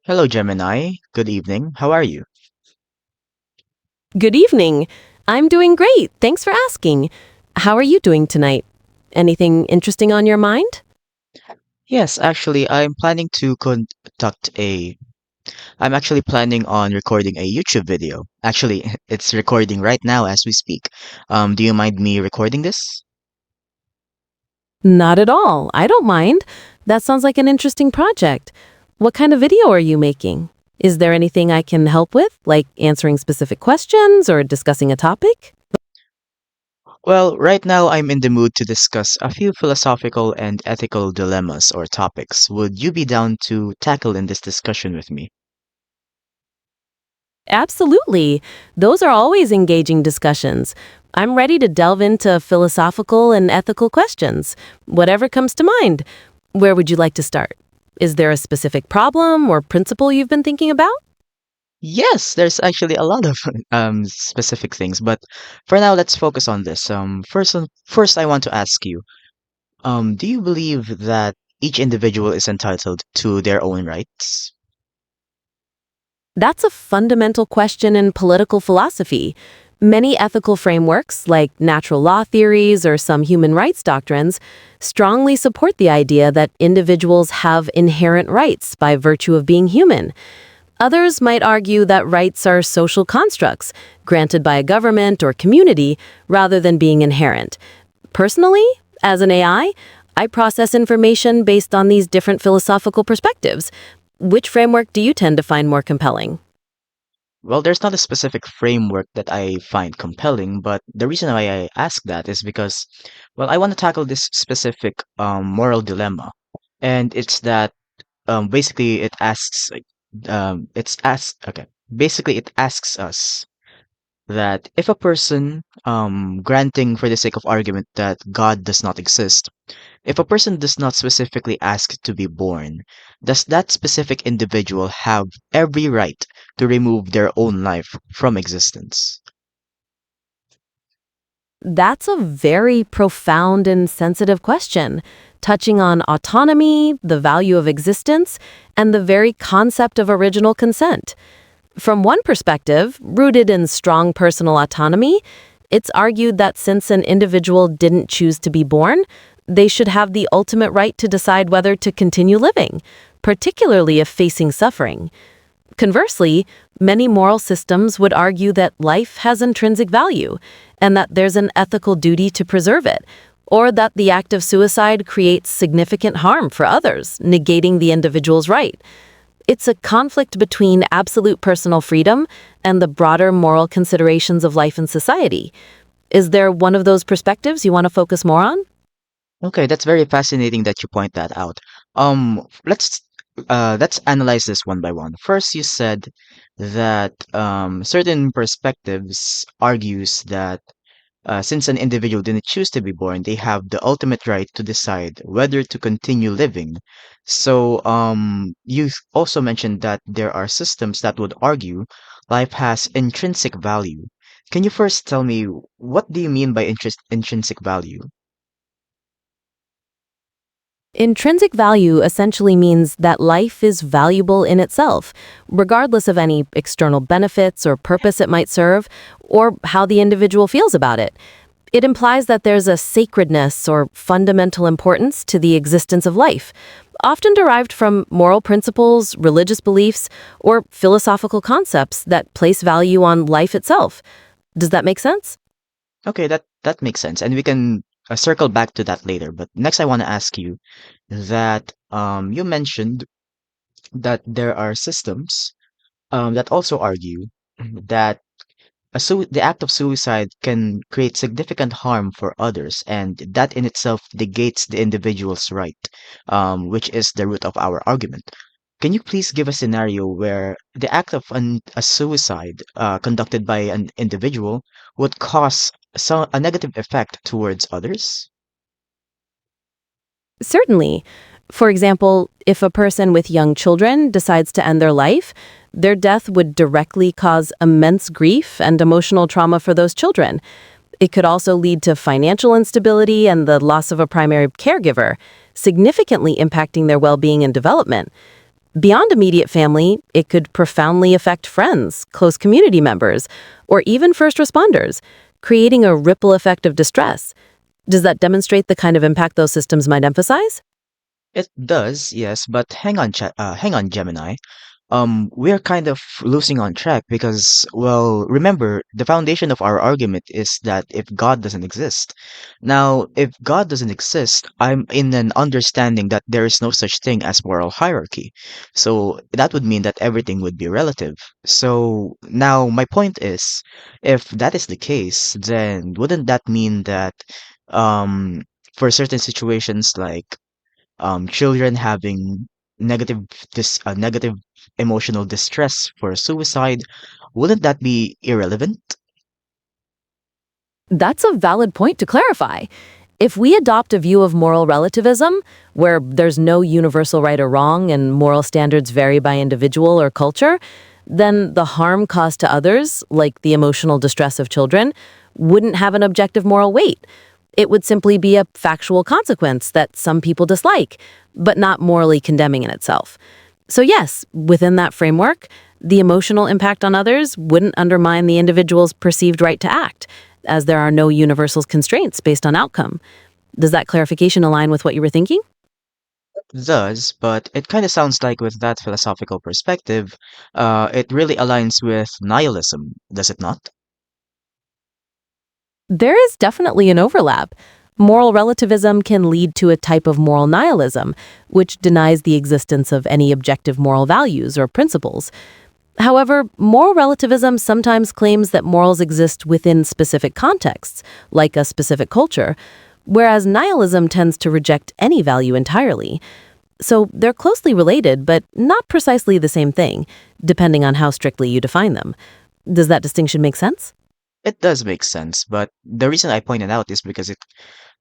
Hello, Gemini. Good evening. How are you? Good evening. I'm doing great. Thanks for asking. How are you doing tonight? Anything interesting on your mind? Yes, actually, I'm actually planning on recording a YouTube video. Actually, it's recording right now as we speak. Do you mind me recording this? Not at all. I don't mind. That sounds like an interesting project. What kind of video are you making? Is there anything I can help with, like answering specific questions or discussing a topic? Well, right now I'm in the mood to discuss a few philosophical and ethical dilemmas or topics. Would you be down to tackle in this discussion with me? Absolutely. Those are always engaging discussions. I'm ready to delve into philosophical and ethical questions. Whatever comes to mind. Where would you like to start? Is there a specific problem or principle you've been thinking about? Yes, there's actually a lot of specific things, but for now, let's focus on this. First, I want to ask you. Do you believe that each individual is entitled to their own rights? That's a fundamental question in political philosophy. Many ethical frameworks, like natural law theories or some human rights doctrines, strongly support the idea that individuals have inherent rights by virtue of being human. Others might argue that rights are social constructs, granted by a government or community, rather than being inherent. Personally, as an I process information based on these different philosophical perspectives. Which framework do you tend to find more compelling? Well, there's not a specific framework that I find compelling, but the reason why I ask that is because, well, I want to tackle this specific moral dilemma, and it's that basically it asks, like, it's asked, okay, basically it asks us that if a person, granting for the sake of argument that God does not exist, if a person does not specifically ask to be born, does that specific individual have every right to remove their own life from existence? That's a very profound and sensitive question, touching on autonomy, the value of existence, and the very concept of original consent. From one perspective, rooted in strong personal autonomy, it's argued that since an individual didn't choose to be born, they should have the ultimate right to decide whether to continue living, particularly if facing suffering. Conversely, many moral systems would argue that life has intrinsic value and that there's an ethical duty to preserve it, or that the act of suicide creates significant harm for others, negating the individual's right. It's a conflict between absolute personal freedom and the broader moral considerations of life and society. Is there one of those perspectives you want to focus more on? Okay, that's very fascinating that you point that out. Let's analyze this one by one. First, you said that certain perspectives argues that since an individual didn't choose to be born, they have the ultimate right to decide whether to continue living. So, you also mentioned that there are systems that would argue life has intrinsic value. Can you first tell me what do you mean by intrinsic value? Intrinsic value essentially means that life is valuable in itself, regardless of any external benefits or purpose it might serve, or how the individual feels about it. It implies that there's a sacredness or fundamental importance to the existence of life, often derived from moral principles, religious beliefs, or philosophical concepts that place value on life itself. Does that make sense? Okay, that makes sense, and we can circle back to that later. But next, I want to ask you that you mentioned that there are systems that also argue that the act of suicide can create significant harm for others, and that in itself negates the individual's right, which is the root of our argument. Can you please give a scenario where the act of a suicide conducted by an individual would cause a negative effect towards others? Certainly. For example, if a person with young children decides to end their life, their death would directly cause immense grief and emotional trauma for those children. It could also lead to financial instability and the loss of a primary caregiver, significantly impacting their well being and development. Beyond immediate family, it could profoundly affect friends, close community members, or even first responders, creating a ripple effect of distress. Does that demonstrate the kind of impact those systems might emphasize? It does, yes, but hang on, Gemini. We're kind of losing on track because, well, remember, the foundation of our argument is that if God doesn't exist. Now, if God doesn't exist, I'm in an understanding that there is no such thing as moral hierarchy. So that would mean that everything would be relative. So now my point is, if that is the case, then wouldn't that mean that um, for certain situations like children having negative emotional distress for suicide, wouldn't that be irrelevant? That's a valid point to clarify. If we adopt a view of moral relativism, where there's no universal right or wrong and moral standards vary by individual or culture, then the harm caused to others, like the emotional distress of children, wouldn't have an objective moral weight. It would simply be a factual consequence that some people dislike, but not morally condemning in itself. So yes, within that framework, the emotional impact on others wouldn't undermine the individual's perceived right to act, as there are no universal constraints based on outcome. Does that clarification align with what you were thinking? Does, but it kind of sounds like with that philosophical perspective, it really aligns with nihilism, does it not? There is definitely an overlap. Moral relativism can lead to a type of moral nihilism, which denies the existence of any objective moral values or principles. However, moral relativism sometimes claims that morals exist within specific contexts, like a specific culture, whereas nihilism tends to reject any value entirely. So they're closely related, but not precisely the same thing, depending on how strictly you define them. Does that distinction make sense? It does make sense, but the reason I pointed out is because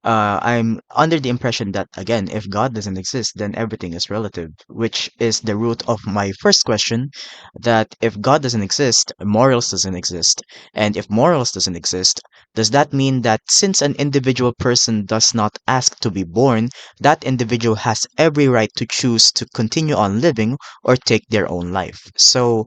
I'm under the impression that, again, if God doesn't exist, then everything is relative, which is the root of my first question, that if God doesn't exist, morals doesn't exist. And if morals doesn't exist, does that mean that since an individual person does not ask to be born, that individual has every right to choose to continue on living or take their own life? So,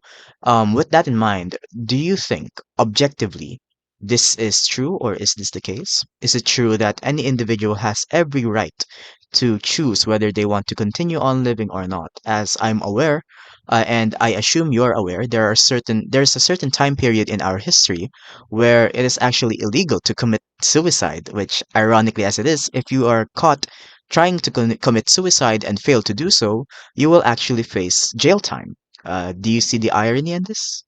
with that in mind, do you think, objectively, this is true, or is this the case? Is it true that any individual has every right to choose whether they want to continue on living or not? As I'm aware, and I assume you're aware, there's a certain time period in our history where it is actually illegal to commit suicide, which ironically as it is, if you are caught trying to commit suicide and fail to do so, you will actually face jail time. Do you see the irony in this?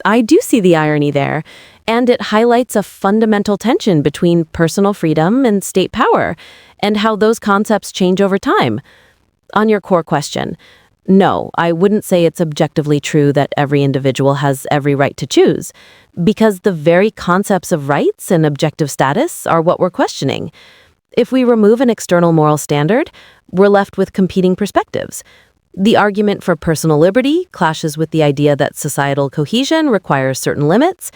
I do see the irony there, and it highlights a fundamental tension between personal freedom and state power, and how those concepts change over time. On your core question, no, I wouldn't say it's objectively true that every individual has every right to choose, because the very concepts of rights and objective status are what we're questioning. If we remove an external moral standard, we're left with competing perspectives. The argument for personal liberty clashes with the idea that societal cohesion requires certain limits,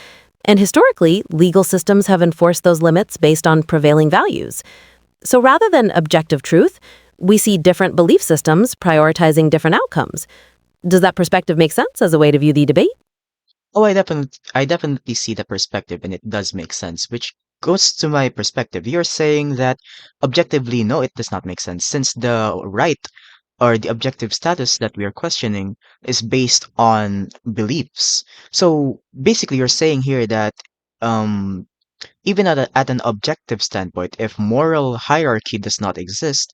and historically, legal systems have enforced those limits based on prevailing values. So rather than objective truth, we see different belief systems prioritizing different outcomes. Does that perspective make sense as a way to view the debate? Oh, I definitely see the perspective, and it does make sense, which goes to my perspective. You're saying that objectively, no, it does not make sense, since the right or the objective status that we are questioning is based on beliefs. So basically, you're saying here that um, even at an objective standpoint, if moral hierarchy does not exist,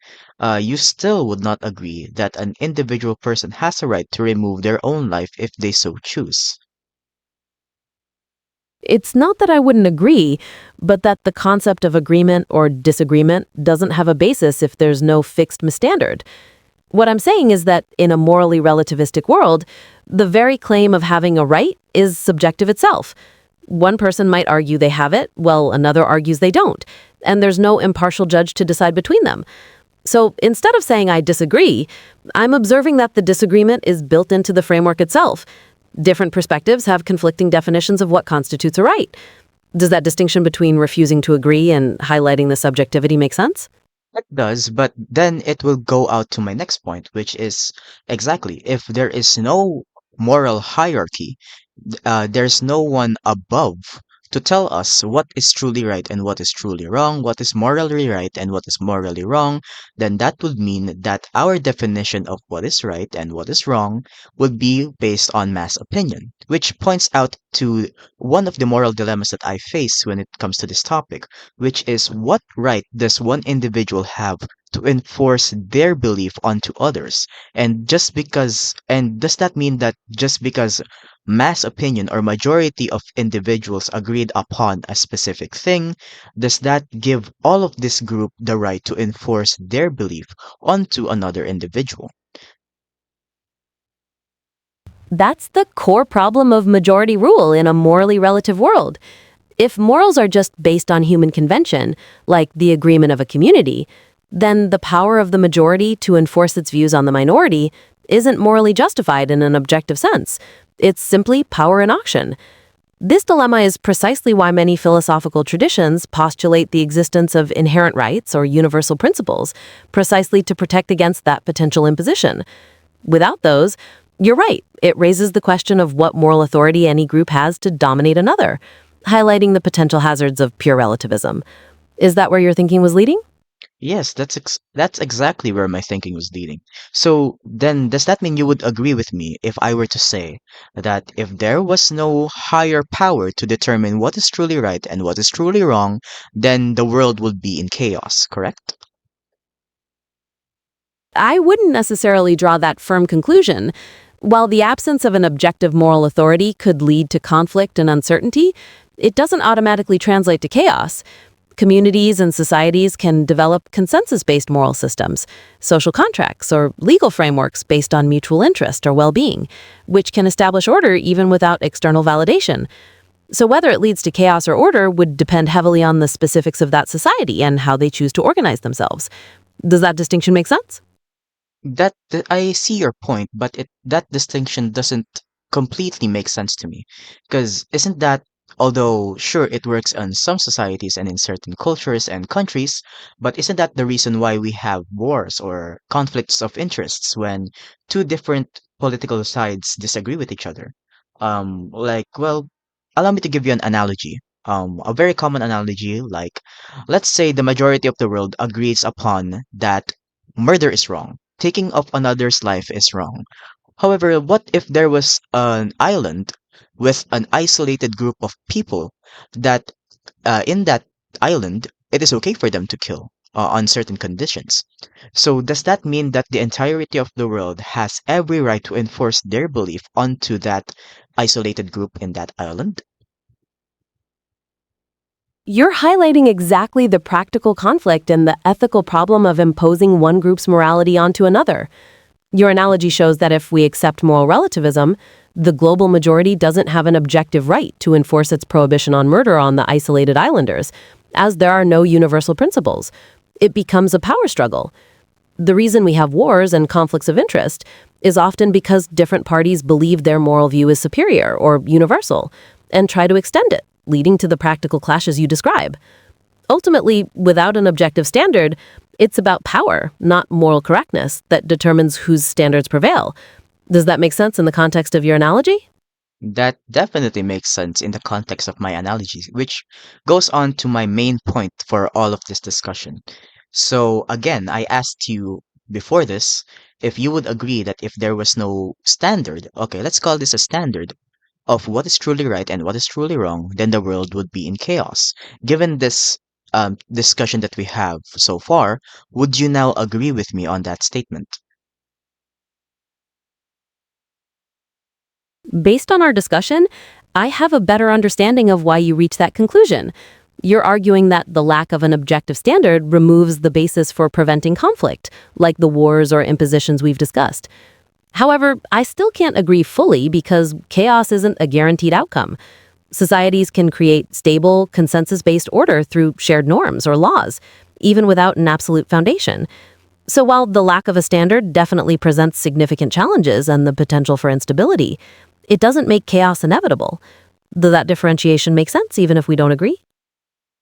you still would not agree that an individual person has a right to remove their own life if they so choose. It's not that I wouldn't agree, but that the concept of agreement or disagreement doesn't have a basis if there's no fixed standard. What I'm saying is that in a morally relativistic world, the very claim of having a right is subjective itself. One person might argue they have it, while another argues they don't, and there's no impartial judge to decide between them. So instead of saying I disagree, I'm observing that the disagreement is built into the framework itself. Different perspectives have conflicting definitions of what constitutes a right. Does that distinction between refusing to agree and highlighting the subjectivity make sense? It does, but then it will go out to my next point, which is exactly if there is no moral hierarchy, there's no one above to tell us what is truly right and what is truly wrong, what is morally right and what is morally wrong, then that would mean that our definition of what is right and what is wrong would be based on mass opinion, which points out to one of the moral dilemmas that I face when it comes to this topic, which is what right does one individual have to enforce their belief onto others? And does that mean that just because mass opinion or majority of individuals agreed upon a specific thing, does that give all of this group the right to enforce their belief onto another individual? That's the core problem of majority rule in a morally relative world. If morals are just based on human convention, like the agreement of a community, then the power of the majority to enforce its views on the minority isn't morally justified in an objective sense. It's simply power in auction. This dilemma is precisely why many philosophical traditions postulate the existence of inherent rights or universal principles, precisely to protect against that potential imposition. Without those, you're right, it raises the question of what moral authority any group has to dominate another, highlighting the potential hazards of pure relativism. Is that where your thinking was leading? Yes, that's exactly where my thinking was leading. So then, does that mean you would agree with me if I were to say that if there was no higher power to determine what is truly right and what is truly wrong, then the world would be in chaos, correct? I wouldn't necessarily draw that firm conclusion. While the absence of an objective moral authority could lead to conflict and uncertainty, it doesn't automatically translate to chaos. Communities and societies can develop consensus based moral systems, social contracts, or legal frameworks based on mutual interest or well being, which can establish order even without external validation. So, whether it leads to chaos or order would depend heavily on the specifics of that society and how they choose to organize themselves. Does that distinction make sense? I see your point, but that distinction doesn't completely make sense to me. Because isn't that, although sure it works in some societies and in certain cultures and countries, but isn't that the reason why we have wars or conflicts of interests when two different political sides disagree with each other? Well, allow me to give you an analogy. A very common analogy, like, let's say the majority of the world agrees upon that murder is wrong, taking of another's life is wrong. However, what if there was an island with an isolated group of people that in that island it is okay for them to kill on certain conditions? So does that mean that the entirety of the world has every right to enforce their belief onto that isolated group in that island? You're highlighting exactly the practical conflict and the ethical problem of imposing one group's morality onto another. Your analogy shows that if we accept moral relativism, the global majority doesn't have an objective right to enforce its prohibition on murder on the isolated islanders, as there are no universal principles. It becomes a power struggle. The reason we have wars and conflicts of interest is often because different parties believe their moral view is superior or universal and try to extend it, leading to the practical clashes you describe. Ultimately, without an objective standard, it's about power, not moral correctness, that determines whose standards prevail. Does that make sense in the context of your analogy? That definitely makes sense in the context of my analogy, which goes on to my main point for all of this discussion. So, again, I asked you before this if you would agree that if there was no standard, okay, let's call this a standard of what is truly right and what is truly wrong, then the world would be in chaos. Given this discussion that we have so far, would you now agree with me on that statement? Based on our discussion, I have a better understanding of why you reach that conclusion. You're arguing that the lack of an objective standard removes the basis for preventing conflict, like the wars or impositions we've discussed. However, I still can't agree fully because chaos isn't a guaranteed outcome. Societies can create stable, consensus based order through shared norms or laws, even without an absolute foundation. So while the lack of a standard definitely presents significant challenges and the potential for instability, it doesn't make chaos inevitable. Does that differentiation make sense even if we don't agree?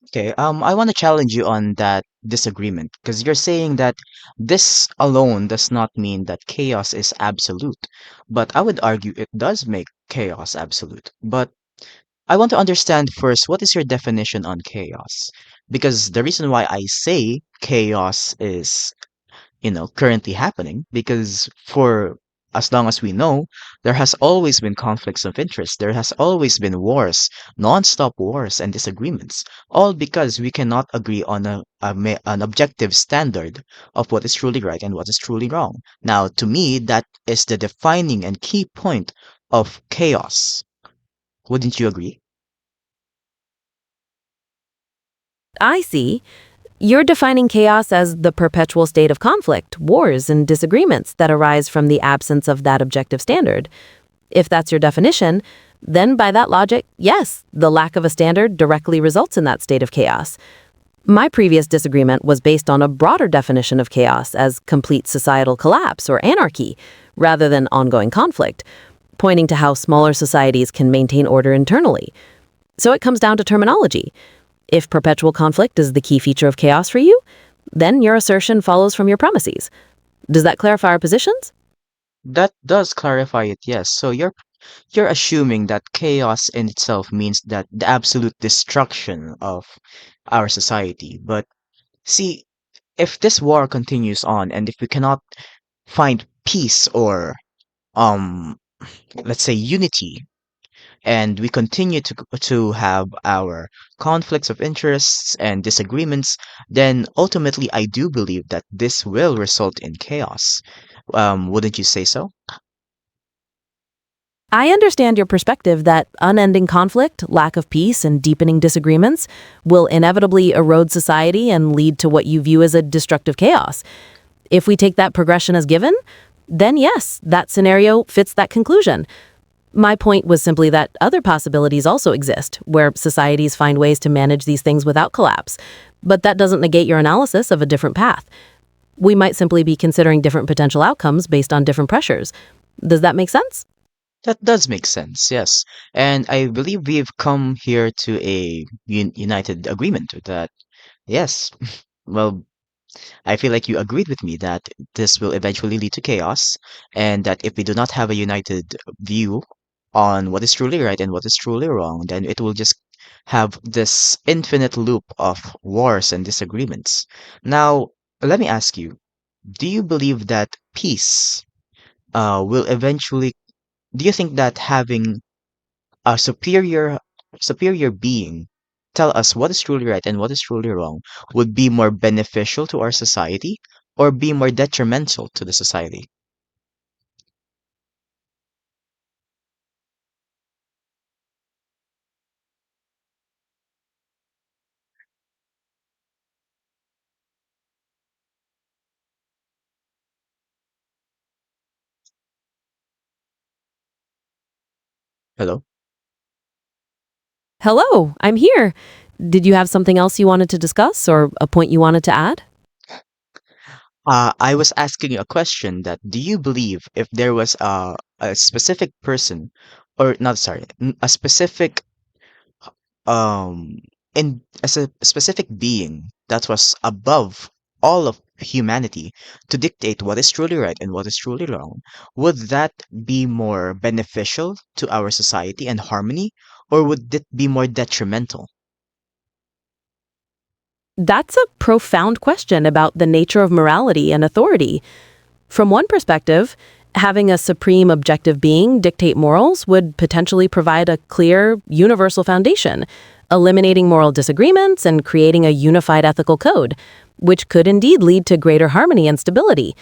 Okay, I want to challenge you on that disagreement, because you're saying that this alone does not mean that chaos is absolute, but I would argue it does make chaos absolute. But I want to understand first, what is your definition on chaos? Because the reason why I say chaos is, currently happening, because for as long as we know, there has always been conflicts of interest. There has always been wars, non-stop wars and disagreements, all because we cannot agree on an objective standard of what is truly right and what is truly wrong. Now, to me, that is the defining and key point of chaos. Wouldn't you agree? I see. You're defining chaos as the perpetual state of conflict, wars, and disagreements that arise from the absence of that objective standard. If that's your definition, then by that logic, yes, the lack of a standard directly results in that state of chaos. My previous disagreement was based on a broader definition of chaos as complete societal collapse or anarchy, rather than ongoing conflict, pointing to how smaller societies can maintain order internally. So it comes down to terminology. If perpetual conflict is the key feature of chaos for you, then your assertion follows from your premises. Does that clarify our positions? That does clarify it, yes. So you're assuming that chaos in itself means that the absolute destruction of our society. But see, if this war continues on and if we cannot find peace or um let's say unity, and we continue to have our conflicts of interests and disagreements, then ultimately I do believe that this will result in chaos. Wouldn't you say so? I understand your perspective that unending conflict, lack of peace, and deepening disagreements will inevitably erode society and lead to what you view as a destructive chaos. If we take that progression as given, then yes, that scenario fits that conclusion. My point was simply that other possibilities also exist, where societies find ways to manage these things without collapse. But that doesn't negate your analysis of a different path. We might simply be considering different potential outcomes based on different pressures. Does that make sense? That does make sense, yes. And I believe we've come here to a united agreement that, yes, well, I feel like you agreed with me that this will eventually lead to chaos, and that if we do not have a united view on what is truly right and what is truly wrong, then it will just have this infinite loop of wars and disagreements. Now, let me ask you, do you believe that peace will eventually do you think that having a superior being tell us what is truly right and what is truly wrong would be more beneficial to our society or be more detrimental to the society? Hello? Hello, I'm here. Did you have something else you wanted to discuss or a point you wanted to add? I was asking you a question that do you believe if there was a specific person or not sorry, a specific um in as a specific being that was above all of humanity to dictate what is truly right and what is truly wrong, would that be more beneficial to our society and harmony, or would it be more detrimental? That's a profound question about the nature of morality and authority. From one perspective, having a supreme objective being dictate morals would potentially provide a clear, universal foundation, eliminating moral disagreements and creating a unified ethical code, which could indeed lead to greater harmony and stability.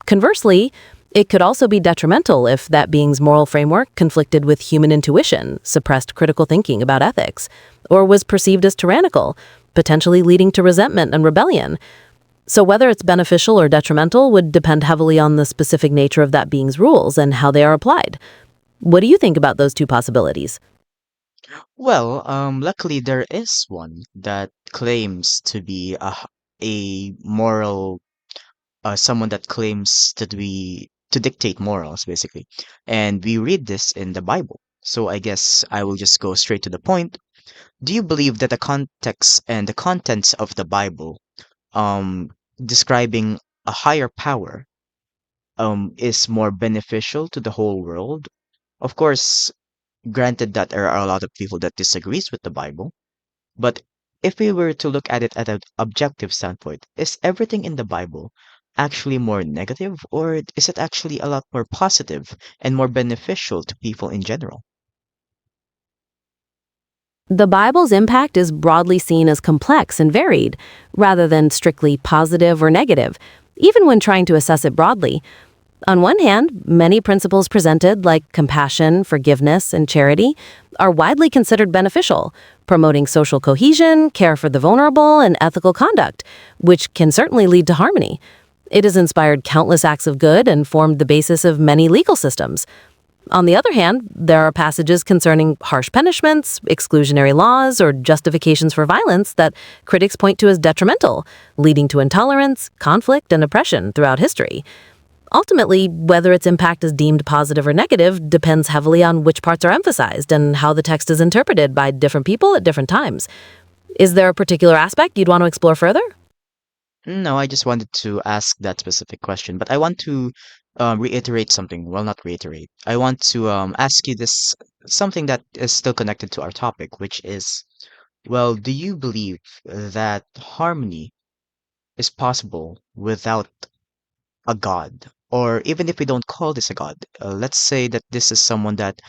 Conversely, it could also be detrimental if that being's moral framework conflicted with human intuition, suppressed critical thinking about ethics, or was perceived as tyrannical, potentially leading to resentment and rebellion. So whether it's beneficial or detrimental would depend heavily on the specific nature of that being's rules and how they are applied. What do you think about those two possibilities? Well, luckily there is one that claims to be a moral someone that claims to dictate morals basically, and we read this in the Bible. So I guess I will just go straight to the point. Do you believe that the context and the contents of the Bible um, describing a higher power is more beneficial to the whole world. Of course, granted that there are a lot of people that disagrees with the Bible, but if we were to look at it at an objective standpoint, is everything in the Bible actually more negative, or is it actually a lot more positive and more beneficial to people in general? The Bible's impact is broadly seen as complex and varied, rather than strictly positive or negative, even when trying to assess it broadly. On one hand, many principles presented, like compassion, forgiveness, and charity, are widely considered beneficial, promoting social cohesion, care for the vulnerable, and ethical conduct, which can certainly lead to harmony. It has inspired countless acts of good and formed the basis of many legal systems. On the other hand, there are passages concerning harsh punishments, exclusionary laws, or justifications for violence that critics point to as detrimental, leading to intolerance, conflict, and oppression throughout history. Ultimately, whether its impact is deemed positive or negative depends heavily on which parts are emphasized and how the text is interpreted by different people at different times. Is there a particular aspect you'd want to explore further? No, I just wanted to ask that specific question, but I want to reiterate something. Well, not reiterate. I want to ask you this something that is still connected to our topic, which is, well, do you believe that harmony is possible without a god? Or even if we don't call this a god, let's say that this is someone that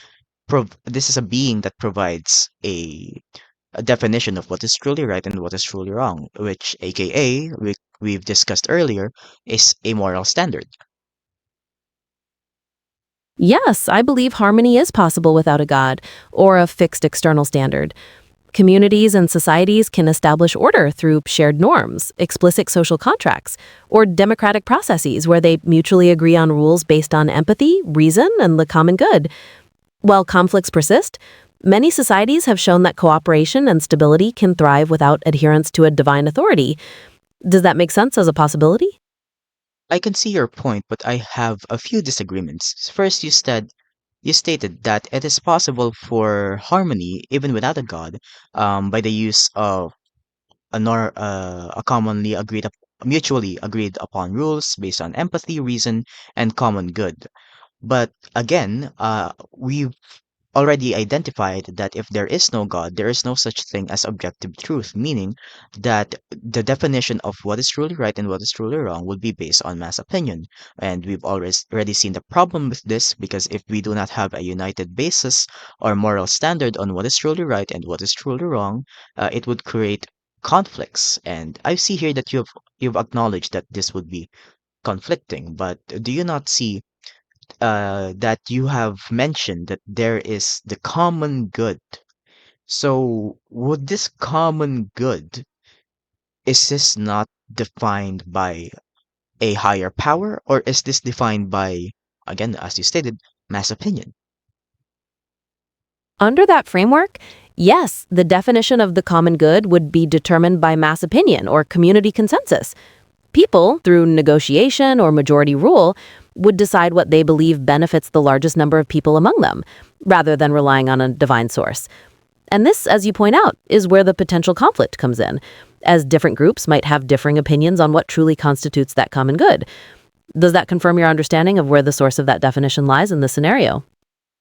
this is a being that provides a definition of what is truly right and what is truly wrong, which aka we've discussed earlier is a moral standard. Yes, I believe harmony is possible without a God or a fixed external standard. Communities and societies can establish order through shared norms, explicit social contracts, or democratic processes where they mutually agree on rules based on empathy, reason, and the common good. While conflicts persist, many societies have shown that cooperation and stability can thrive without adherence to a divine authority. Does that make sense as a possibility? I can see your point, but I have a few disagreements. First, you stated that it is possible for harmony even without a god, by the use of a commonly mutually agreed upon rules based on empathy, reason, and common good. But again, we already identified that if there is no God, there is no such thing as objective truth, meaning that the definition of what is truly right and what is truly wrong would be based on mass opinion. And we've already seen the problem with this because if we do not have a united basis or moral standard on what is truly right and what is truly wrong, it would create conflicts. And I see here that you've acknowledged that this would be conflicting, but do you not see that you have mentioned that there is the common good. So, would this common good, is this not defined by a higher power, or is this defined by, again, as you stated, mass opinion? Under that framework, yes, the definition of the common good would be determined by mass opinion or community consensus. People, through negotiation or majority rule, would decide what they believe benefits the largest number of people among them, rather than relying on a divine source. And this, as you point out, is where the potential conflict comes in, as different groups might have differing opinions on what truly constitutes that common good. Does that confirm your understanding of where the source of that definition lies in this scenario?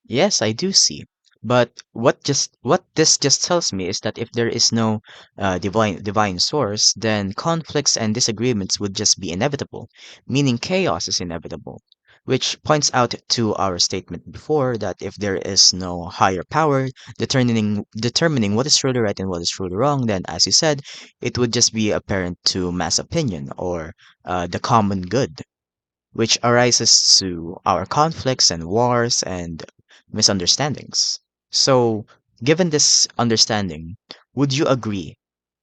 Yes, I do see. But what this just tells me is that if there is no divine source, then conflicts and disagreements would just be inevitable, meaning chaos is inevitable. Which points out to our statement before that if there is no higher power determining what is truly right and what is truly wrong, then as you said, it would just be apparent to mass opinion or the common good, which arises to our conflicts and wars and misunderstandings. So, given this understanding, would you agree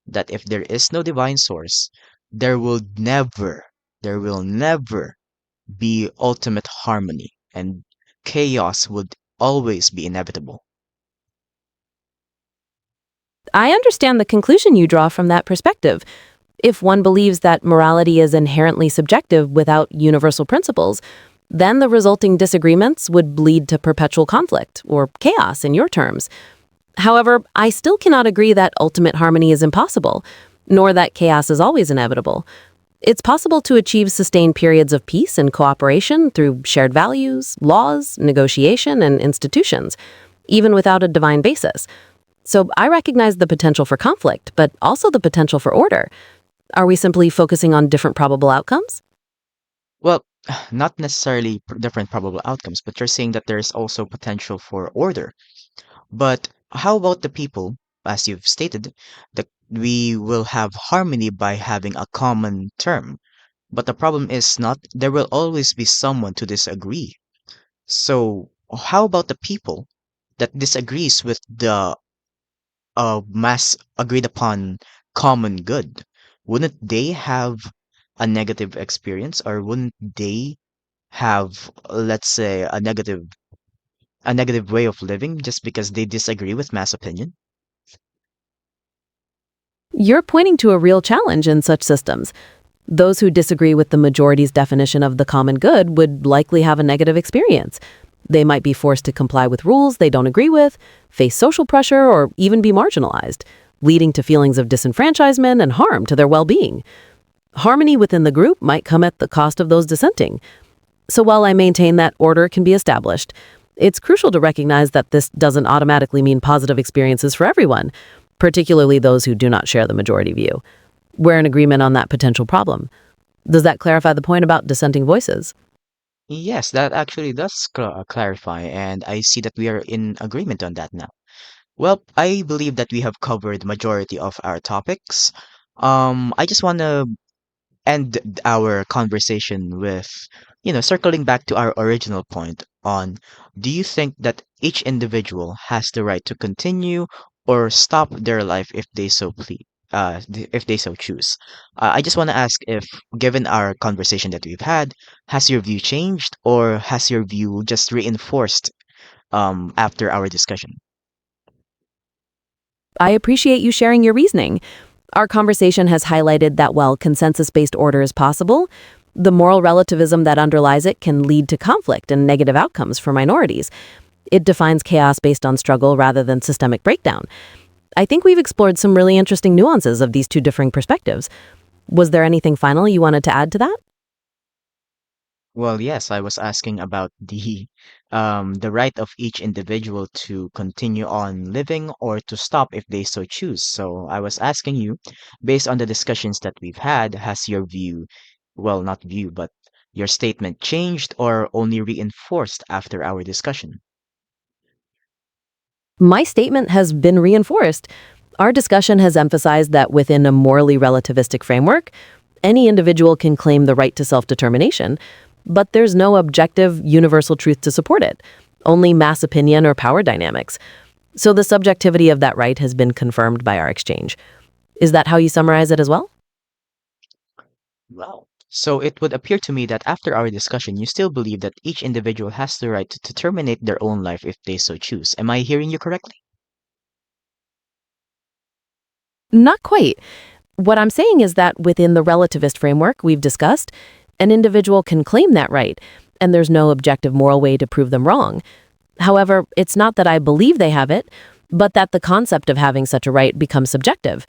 that if there is no divine source, there will never, there will never be ultimate harmony and chaos would always be inevitable? I understand the conclusion you draw from that perspective. If one believes that morality is inherently subjective without universal principles, then the resulting disagreements would lead to perpetual conflict, or chaos in your terms. However, I still cannot agree that ultimate harmony is impossible. nor that chaos is always inevitable. It's possible to achieve sustained periods of peace and cooperation through shared values, laws, negotiation, and institutions, even without a divine basis. So I recognize the potential for conflict, but also the potential for order. Are we simply focusing on different probable outcomes? Well, not necessarily different probable outcomes, but you're saying that there's also potential for order. But how about the people, as you've stated, that we will have harmony by having a common term? But the problem is not there will always be someone to disagree. So how about the people that disagrees with the mass agreed upon common good? Wouldn't they have a negative experience, or wouldn't they have, let's say, a negative way of living just because they disagree with mass opinion? You're pointing to a real challenge in such systems. Those who disagree with the majority's definition of the common good would likely have a negative experience. They might be forced to comply with rules they don't agree with, face social pressure, or even be marginalized, leading to feelings of disenfranchisement and harm to their well-being. Harmony within the group might come at the cost of those dissenting. So while I maintain that order can be established, it's crucial to recognize that this doesn't automatically mean positive experiences for everyone, particularly those who do not share the majority view. We're in agreement on that potential problem. Does that clarify the point about dissenting voices? Yes, that actually does clarify, and I see that we are in agreement on that now. Well, I believe that we have covered majority of our topics. I just want to end our conversation with, circling back to our original point on, do you think that each individual has the right to continue or stop their life if they so please? If they so choose. I just want to ask if, given our conversation that we've had, has your view changed or has your view just reinforced after our discussion? I appreciate you sharing your reasoning. Our conversation has highlighted that while consensus-based order is possible, the moral relativism that underlies it can lead to conflict and negative outcomes for minorities. It defines chaos based on struggle rather than systemic breakdown. I think we've explored some really interesting nuances of these two differing perspectives. Was there anything final you wanted to add to that? Well, yes, I was asking about the right of each individual to continue on living or to stop if they so choose. So I was asking you, based on the discussions that we've had, has your view, well, not view, but your statement changed or only reinforced after our discussion? My statement has been reinforced. Our discussion has emphasized that within a morally relativistic framework, any individual can claim the right to self-determination, but there's no objective, universal truth to support it, only mass opinion or power dynamics. So the subjectivity of that right has been confirmed by our exchange. Is that how you summarize it as well? Wow. So it would appear to me that after our discussion, you still believe that each individual has the right to terminate their own life if they so choose. Am I hearing you correctly? Not quite. What I'm saying is that within the relativist framework we've discussed, an individual can claim that right, and there's no objective moral way to prove them wrong. However, it's not that I believe they have it, but that the concept of having such a right becomes subjective.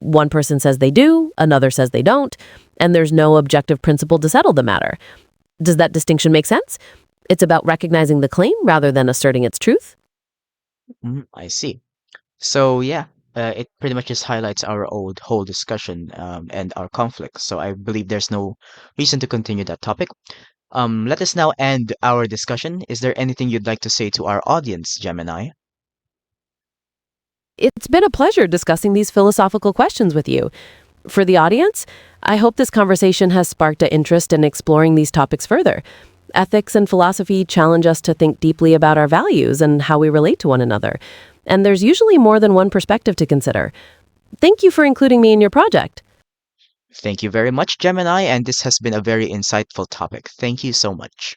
One person says they do, another says they don't, and there's no objective principle to settle the matter. Does that distinction make sense? It's about recognizing the claim rather than asserting its truth. I see. So yeah, it pretty much just highlights our old whole discussion and our conflict. So I believe there's no reason to continue that topic. Let us now end our discussion. Is there anything you'd like to say to our audience, Gemini? It's been a pleasure discussing these philosophical questions with you. For the audience, I hope this conversation has sparked an interest in exploring these topics further. Ethics and philosophy challenge us to think deeply about our values and how we relate to one another. And there's usually more than one perspective to consider. Thank you for including me in your project. Thank you very much, Gemini, and this has been a very insightful topic. Thank you so much.